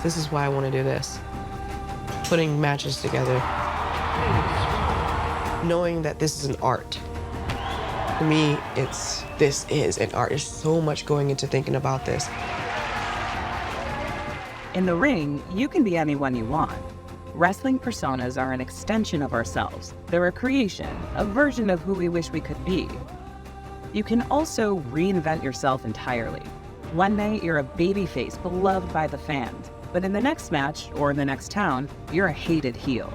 This is why I want to do this. Putting matches together. Knowing that this is an art. For me, this is an art. There's so much going into thinking about this. In the ring, you can be anyone you want. Wrestling personas are an extension of ourselves. They're a creation, a version of who we wish we could be. You can also reinvent yourself entirely. One night, you're a babyface beloved by the fans, but in the next match, or in the next town, you're a hated heel.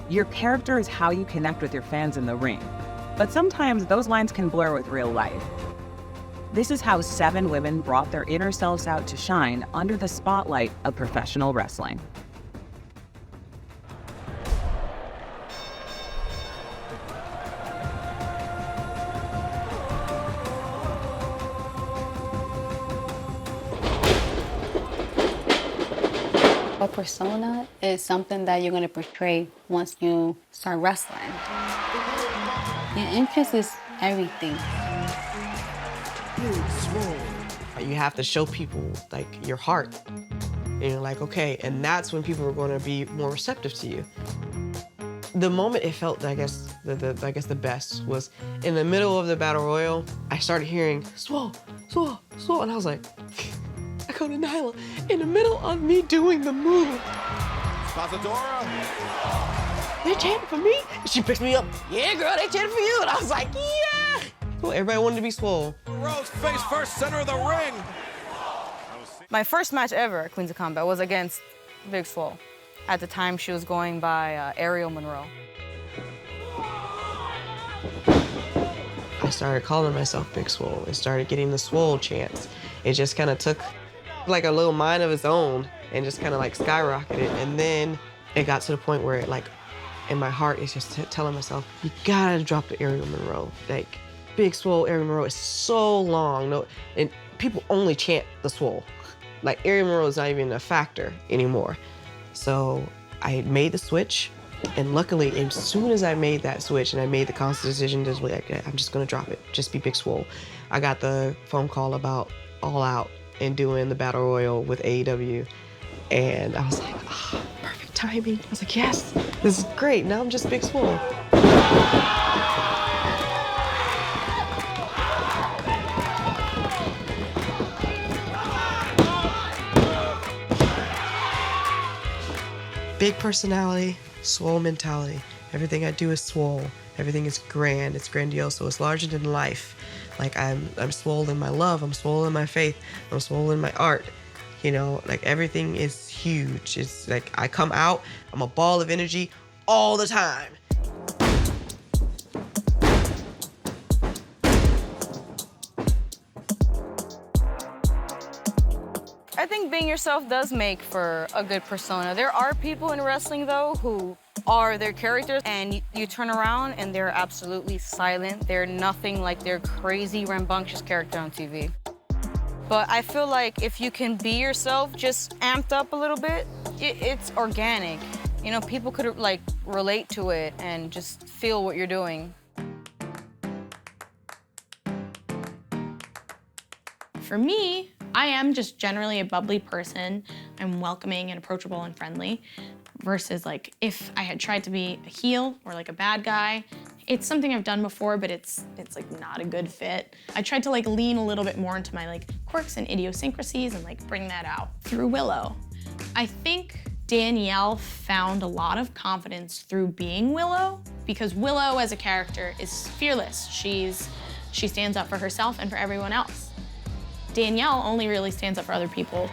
Your character is how you connect with your fans in the ring, but sometimes those lines can blur with real life. This is how 7 women brought their inner selves out to shine under the spotlight of professional wrestling. A persona is something that you're going to portray once you start wrestling. Your interest is everything. You have to show people like your heart. And you're like, okay, and that's when people are going to be more receptive to you. The moment it felt, I guess, the best was in the middle of the battle royal. I started hearing Swole, Swole, Swole, and I was like, I go to Nyla in the middle of me doing the move. They're chanting for me. She picks me up. Yeah, girl, they chanting for you. And I was like, yeah. Well, everybody wanted to be Swole. Rose face first, center of the ring. My first match ever at Queens of Combat was against Big Swole. At the time, she was going by Ariel Monroe. I started calling myself Big Swole and started getting the Swole chants. It just kind of took like a little mind of its own and just kind of like skyrocketed. And then it got to the point where it, like, in my heart, it's just telling myself, you gotta drop the Ariel Monroe. Like, Big Swole, Ariel Monroe is so long. No, and people only chant the Swole. Like, Ariel Monroe is not even a factor anymore. So I made the switch, and luckily, as soon as I made that switch and I made the conscious decision to like, I'm just gonna drop it, just be Big Swole, I got the phone call about All Out and doing the Battle Royal with AEW. And I was like, oh, perfect timing. I was like, yes, this is great. Now I'm just Big Swole. Big personality, Swole mentality. Everything I do is Swole. Everything is grand, it's grandiose, so it's larger than life. Like I'm Swole in my love, I'm Swole in my faith, I'm Swole in my art. You know, like everything is huge. It's like I come out, I'm a ball of energy all the time. I think being yourself does make for a good persona. There are people in wrestling, though, who are their characters, and you turn around and they're absolutely silent. They're nothing like their crazy, rambunctious character on TV. But I feel like if you can be yourself, just amped up a little bit, it's organic. You know, people could like relate to it and just feel what you're doing. For me, I am just generally a bubbly person. I'm welcoming and approachable and friendly. Versus like if I had tried to be a heel or like a bad guy, it's something I've done before, but it's like not a good fit. I tried to like lean a little bit more into my like quirks and idiosyncrasies and like bring that out through Willow. I think Danielle found a lot of confidence through being Willow because Willow as a character is fearless. She stands up for herself and for everyone else. Danielle only really stands up for other people.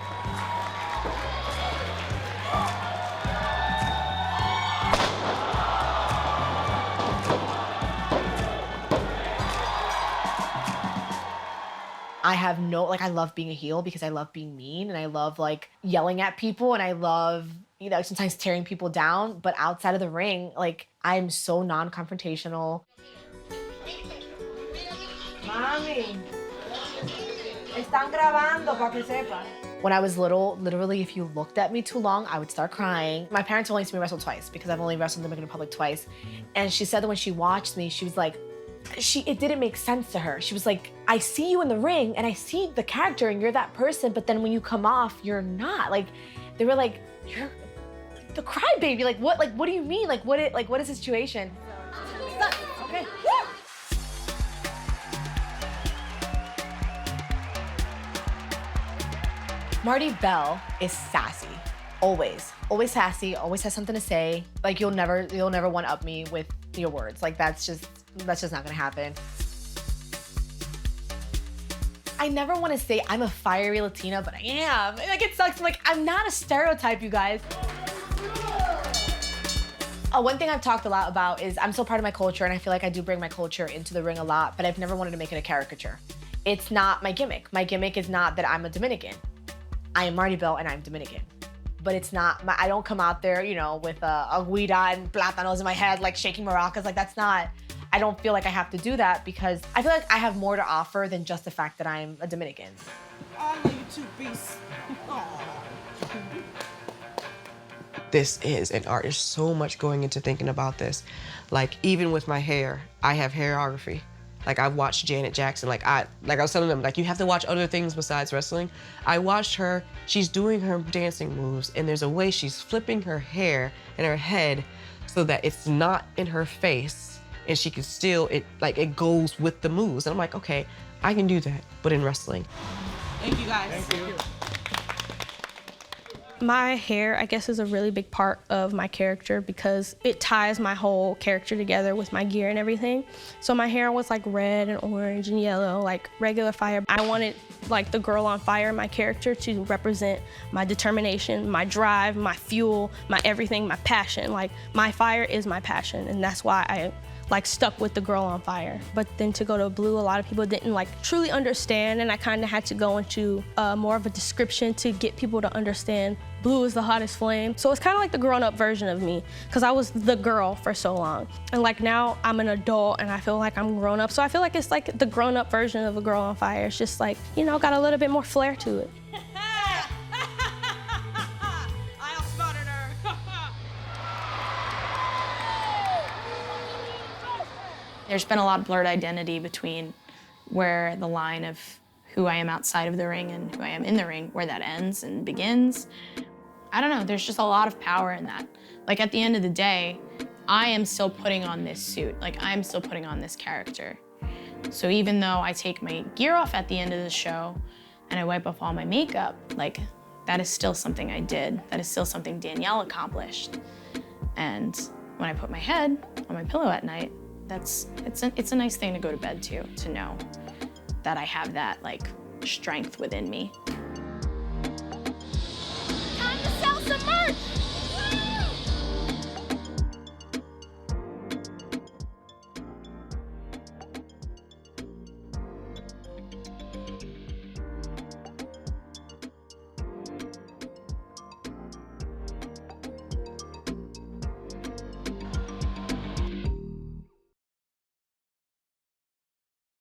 I have no, like, I love being a heel because I love being mean and I love, like, yelling at people and I love, you know, sometimes tearing people down. But outside of the ring, like, I'm so non-confrontational. Mami, están grabando pa que sepa. When I was little, literally, if you looked at me too long, I would start crying. My parents only seen me wrestle twice because I've only wrestled in the Dominican Republic twice. And she said that when she watched me, she was like, it didn't make sense to her. She was like, I see you in the ring and I see the character and you're that person, but then when you come off, you're not. Like, They were like, you're the crybaby. Like what do you mean? Like what is the situation? Okay. Marti Belle is sassy. Always sassy, always has something to say. Like you'll never one up me with your words. Like that's just not gonna happen. I never want to say I'm a fiery Latina, but I am. Like it sucks. Like I'm not a stereotype, you guys. One thing I've talked a lot about is I'm so proud of my culture, and I feel like I do bring my culture into the ring a lot, but I've never wanted to make it a caricature. It's not my gimmick. My gimmick is not that I'm a Dominican. I am Marti Belle and I'm Dominican. But it's not, I don't come out there, you know, with a guida and plátanos in my head, like shaking maracas. Like that's not, I don't feel like I have to do that because I feel like I have more to offer than just the fact that I'm a Dominican. I love you two beasts. This is an art. There's so much going into thinking about this. Like even with my hair, I have hairography. Like I've watched Janet Jackson, like I was telling them, like you have to watch other things besides wrestling. I watched her, she's doing her dancing moves and there's a way she's flipping her hair and her head so that it's not in her face and she can still, it goes with the moves. And I'm like, okay, I can do that, but in wrestling. Thank you guys. Thank you. My hair, I guess, is a really big part of my character because it ties my whole character together with my gear and everything. So my hair was like red and orange and yellow, like regular fire. I wanted like the girl on fire, my character, to represent my determination, my drive, my fuel, my everything, my passion. Like my fire is my passion, and that's why I like stuck with the girl on fire. But then to go to blue, a lot of people didn't like truly understand, and I kind of had to go into more of a description to get people to understand blue is the hottest flame. So it's kind of like the grown-up version of me, because I was the girl for so long. And like now I'm an adult and I feel like I'm grown up. So I feel like it's like the grown-up version of a girl on fire. It's just like, you know, got a little bit more flair to it. I outsmarted her. There's been a lot of blurred identity between where the line of who I am outside of the ring and who I am in the ring, where that ends and begins. I don't know, there's just a lot of power in that. Like at the end of the day, I am still putting on this suit. Like I'm still putting on this character. So even though I take my gear off at the end of the show and I wipe off all my makeup, like that is still something I did. That is still something Danielle accomplished. And when I put my head on my pillow at night, it's a nice thing to go to bed to know that I have that like strength within me.